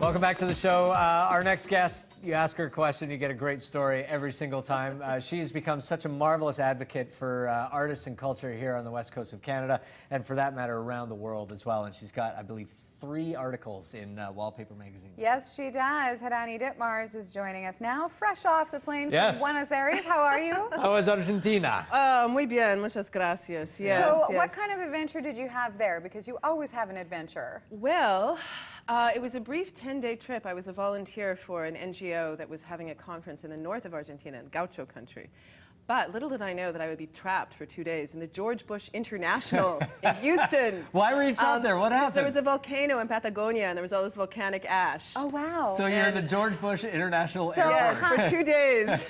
Welcome back to the show. Our next guest, you ask her a question, you get a great story every single time. She's become such a marvelous advocate for artists and culture here on the west coast of Canada, and for that matter, around the world as well. And she's got, I believe, 3 articles in Wallpaper magazine. Yes, she does. Hadani Ditmars is joining us now, fresh off the plane from Yes. Buenos Aires. How are you? How was Argentina? Muy bien, muchas gracias. Yes, So yes. what kind of adventure did you have there? Because you always have an adventure. Well, it was a brief 10-day trip. I was a volunteer for an NGO that was having a conference in the north of Argentina, in Gaucho country. But little did I know that I would be trapped for 2 days in the George Bush International in Houston. Why were you trapped there? What happened? There was a volcano in Patagonia, and there was all this volcanic ash. Oh, wow. So you're in the George Bush International Airport. Yes, for 2 days.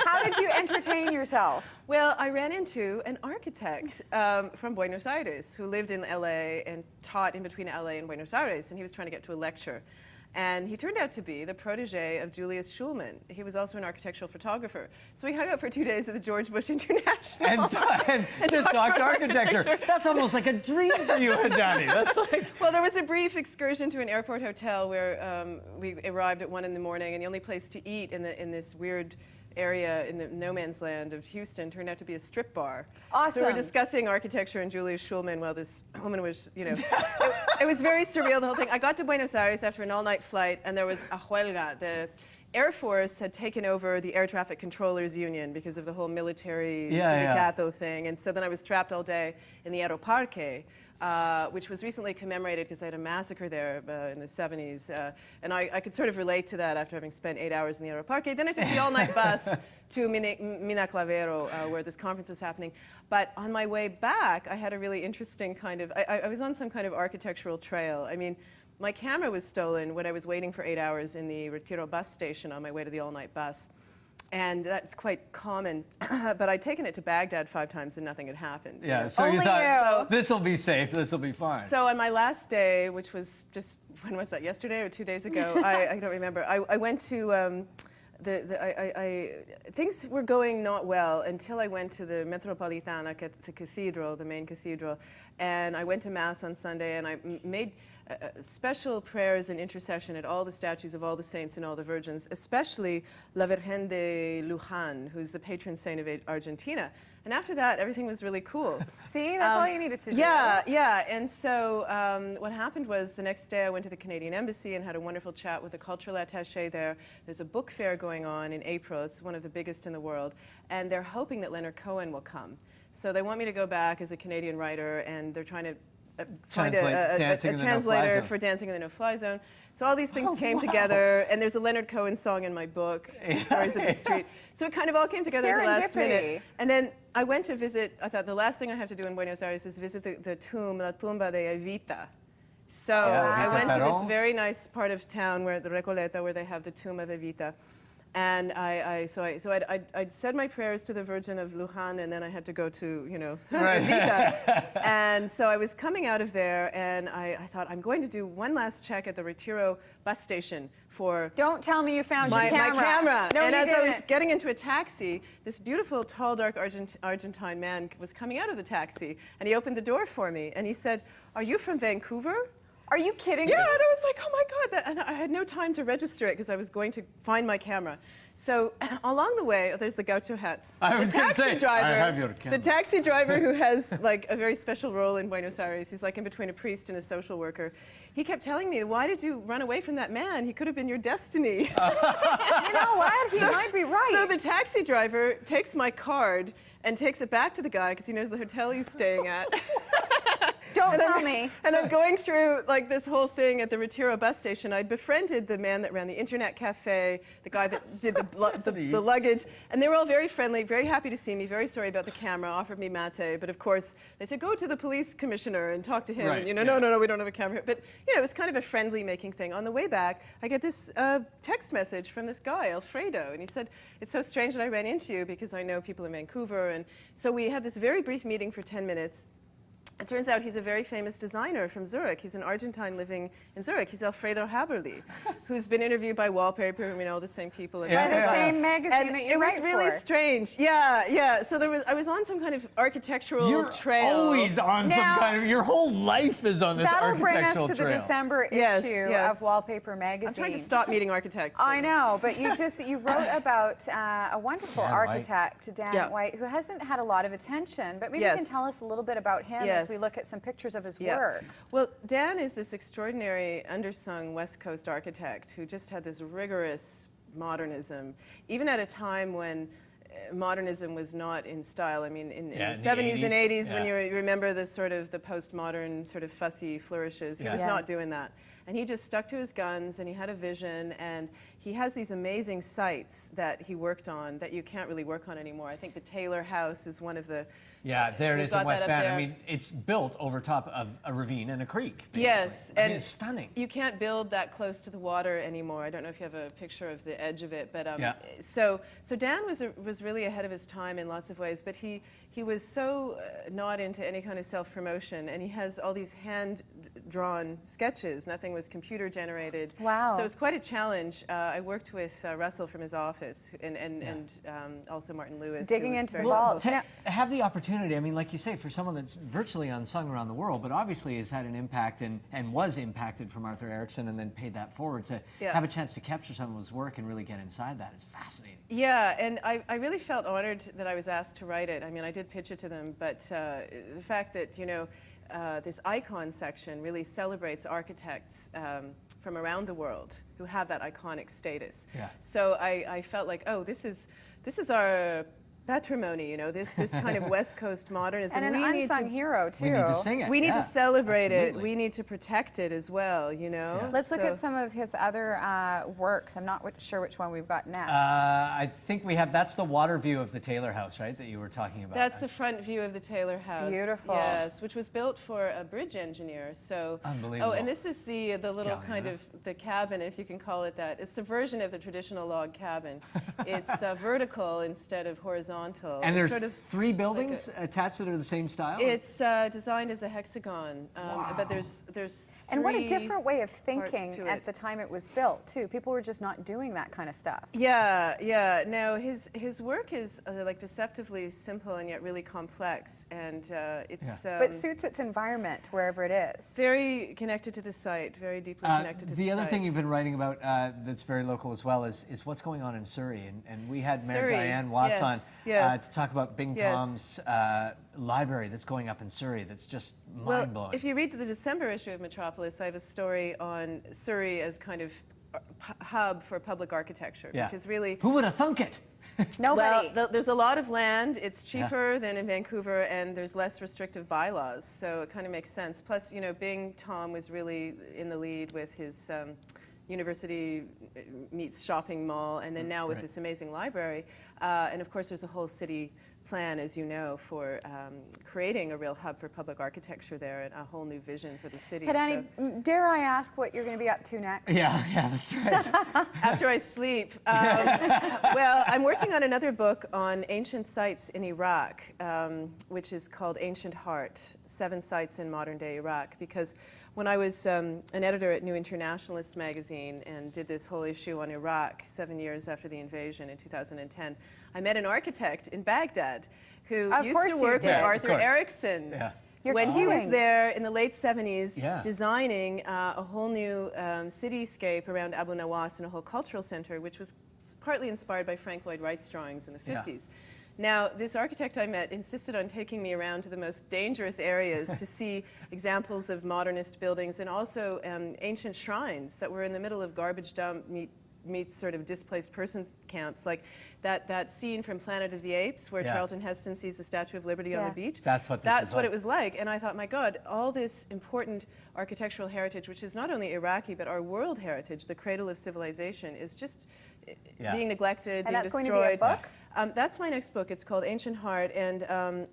How did you entertain yourself? Well, I ran into an architect from Buenos Aires who lived in LA and taught in between LA and Buenos Aires, and he was trying to get to a lecture. And he turned out to be the protege of Julius Schulman. He was also an architectural photographer. So we hung out for 2 days at the George Bush International. And just talked architecture. That's almost like a dream for you, Hadani. That's like... Well, there was a brief excursion to an airport hotel where we arrived at 1 in the morning, and the only place to eat in this weird area in the no man's land of Houston turned out to be a strip bar. Awesome. So we were discussing architecture and Julius Schulman while this woman was, you know, it was very surreal, the whole thing. I got to Buenos Aires after an all-night flight, and there was a huelga. The Air Force had taken over the Air Traffic Controllers Union because of the whole military sindicato thing, and so then I was trapped all day in the Aeroparque, which was recently commemorated because they had a massacre there in the 70s. And I could sort of relate to that after having spent 8 hours in the Aeroparque. Then I took the all-night bus to Mina Clavero, where this conference was happening. But on my way back, I had a really interesting kind of, I was on some kind of architectural trail. I mean, my camera was stolen when I was waiting for 8 hours in the Retiro bus station on my way to the all-night bus. And that's quite common, but I'd taken it to Baghdad 5 times and nothing had happened. Yeah, so you thought, this will be safe, this will be fine. So on my last day, which was just, when was that, yesterday or 2 days ago? I don't remember. I went to, things were going not well until I went to the Metropolitana, the cathedral, the main cathedral, and I went to Mass on Sunday, and I made special prayers and intercession at all the statues of all the saints and all the virgins, especially La Virgen de Luján, who's the patron saint of Argentina. And after that, everything was really cool. See, that's all you needed to do. Yeah. And so what happened was the next day I went to the Canadian Embassy and had a wonderful chat with the cultural attaché there. There's a book fair going on in April. It's one of the biggest in the world. And they're hoping that Leonard Cohen will come. So they want me to go back as a Canadian writer, and they're trying to find a translator for Dancing in the No-Fly Zone. So all these things came together, and there's a Leonard Cohen song in my book, Stories of the Street. So it kind of all came together at the last minute. And then I went to visit, I thought the last thing I have to do in Buenos Aires is visit the tomb, La Tumba de Evita. So I went to this very nice part of town, where the Recoleta, where they have the tomb of Evita. And I'd said my prayers to the Virgin of Luján, and then I had to go to, you know, Evita. And so I was coming out of there, and I thought, I'm going to do one last check at the Retiro bus station for... Don't tell me you found your camera. My camera. No, and as didn't. I was getting into a taxi, this beautiful, tall, dark Argentine man was coming out of the taxi, and he opened the door for me, and he said, "Are you from Vancouver?" Are you kidding me? Yeah, and I was like, oh my God, and I had no time to register it because I was going to find my camera. So along the way, there's the gaucho hat. I was going to say, I have your camera. The taxi driver who has like a very special role in Buenos Aires, he's like in between a priest and a social worker. He kept telling me, why did you run away from that man? He could have been your destiny. You know what? He might be right. So the taxi driver takes my card and takes it back to the guy because he knows the hotel he's staying at. Don't tell me. And I'm going through like this whole thing at the Retiro bus station. I'd befriended the man that ran the internet cafe, the guy that did the luggage, and they were all very friendly, very happy to see me, very sorry about the camera, offered me mate, but of course they said, go to the police commissioner and talk to him. Right, and, you know, no, we don't have a camera. But you know, it was kind of a friendly making thing. On the way back, I get this text message from this guy, Alfredo, and he said, it's so strange that I ran into you because I know people in Vancouver. And so we had this very brief meeting for 10 minutes. It turns out he's a very famous designer from Zurich. He's an Argentine living in Zurich. He's Alfredo Haberli, who's been interviewed by Wallpaper, all the same people. By the same magazine and that you it was write really for. strange. Yeah. So I was on some kind of architectural You're trail. always on some Now- kind of, your whole life is on this That'll bring us architectural to the trail. December Yes, issue yes. of Wallpaper magazine. I'm trying to stop meeting architects. I know, but you wrote about a wonderful Dan White. architect, Dan Yeah. White, who hasn't had a lot of attention, but maybe you Yes. can tell us a little bit about him as we Yes. look at some pictures of his Yeah. work. Well, Dan is this extraordinary undersung West Coast architect who just had this rigorous modernism, even at a time when modernism was not in style. I mean, in Yeah, the in the 70s and 80s, when yeah. you remember the sort of the postmodern sort of fussy flourishes, he Yeah. was Yeah. not doing that. And he just stuck to his guns, and he had a vision, and he has these amazing sites that he worked on that you can't really work on anymore. I think the Taylor House is one of the... Yeah, there it We've is got in West that up Van. I there. mean, it's built over top of a ravine and a creek. Basically. Yes, I mean, and it's stunning. You can't build that close to the water anymore. I don't know if you have a picture of the edge of it, but Yeah. so Dan was really ahead of his time in lots of ways. But he was so not into any kind of self-promotion, and he has all these hand-drawn sketches. Nothing was computer generated. Wow. So it's quite a challenge. I worked with Russell from his office, and also Martin Lewis. who Digging was into the very vaults. close. To have the opportunity, I mean, like you say, for someone that's virtually unsung around the world, but obviously has had an impact and was impacted from Arthur Erickson and then paid that forward, to Yeah. have a chance to capture some of his work and really get inside that is fascinating. Yeah, and I really felt honored that I was asked to write it. I mean, I did pitch it to them, but the fact that, this icon section really celebrates architects from around the world who have that iconic status. Yeah. So I felt like, oh, this is our patrimony, this kind of West Coast modernism. And an we need unsung to, hero, too. We need to sing it. We need yeah, to celebrate absolutely. it. We need to protect it as well, Let's look So- at some of his other works. I'm not sure which one we've got next. I think that's the water view of the Taylor House, right, that you were talking about. That's the front view of the Taylor House. Beautiful. Yes, which was built for a bridge engineer. So. Unbelievable. Oh, and this is the little Galleon, kind huh? of the cabin, if you can call it that. It's the version of the traditional log cabin. It's vertical instead of horizontal. And It's there's sort of 3 buildings attached that are the same style? It's designed as a hexagon, but there's and what a 3 different way of parts thinking to at it. the time it was built, too. People were just not doing that kind of stuff. Yeah. No, his work is like deceptively simple and yet really complex, and it's But suits its environment wherever it is. very connected to the site, very deeply connected to the The other site. thing you've been writing about that's very local as well is what's going on in Surrey. And we had Mayor Surrey, Diane Watts yes, on yes. to talk about Bing Yes. Tom's library that's going up in Surrey that's just Well, mind-blowing. if you read the December issue of Metropolis, I have a story on Surrey as kind of hub for public architecture. Yeah. Because really, Who would have thunk it? Nobody. well, there's a lot of land. It's cheaper than in Vancouver, and there's less restrictive bylaws, so it kind of makes sense. Plus, Bing Tom was really in the lead with his university meets shopping mall, and then now with Right. this amazing library. And of course, there's a whole city plan, as you know, for creating a real hub for public architecture there, and a whole new vision for the city. Hadani, dare I ask what you're going to be up to next? Yeah, that's right. After I sleep. Well, I'm working on another book on ancient sites in Iraq, which is called Ancient Heart, 7 Sites in Modern-Day Iraq, because when I was an editor at New Internationalist magazine and did this whole issue on Iraq 7 years after the invasion in 2010, I met an architect in Baghdad who Of used course to you work did. with Yeah, of Arthur course. Erickson. Yeah. You're When he was kidding. there in the late 70s, Yeah. designing a whole new cityscape around Abu Nawas and a whole cultural center, which was partly inspired by Frank Lloyd Wright's drawings in the Yeah. 50s. Now, this architect I met insisted on taking me around to the most dangerous areas to see examples of modernist buildings and also ancient shrines that were in the middle of garbage dump meets sort of displaced person camps, like that scene from Planet of the Apes where Yeah. Charlton Heston sees the Statue of Liberty on Yeah. the beach. That's what this That's is what like. it was like. And I thought, my God, all this important architectural heritage, which is not only Iraqi, but our world heritage, the cradle of civilization, is just Yeah. being neglected, And being that's going to be a destroyed. book? That's my next book. It's called Ancient Heart, and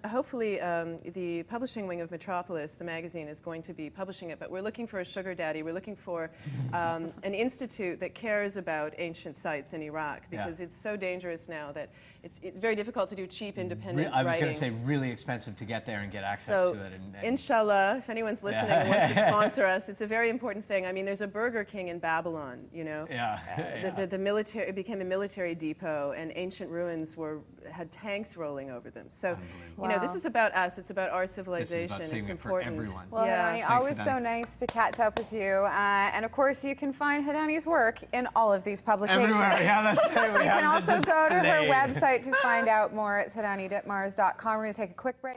hopefully the publishing wing of Metropolis, the magazine, is going to be publishing it. But we're looking for a sugar daddy. We're looking for an institute that cares about ancient sites in Iraq, because it's so dangerous now that it's very difficult to do cheap, independent I was writing. going to say really expensive to get there and get access So, to it. And inshallah, if anyone's listening and wants to sponsor us, it's a very important thing. I mean, there's a Burger King in Babylon, you know. The military, it became a military depot, and ancient ruins had tanks rolling over them. So, you know, this is about us. It's about our civilization. This is about it's saving it for important. everyone. Well, Hadani, always so nice to catch up with you. And of course, you can find Hadani's work in all of these publications. everywhere. Yeah, that's right. You can also go to her website to find out more at hadaniditmars.com. We're going to take a quick break.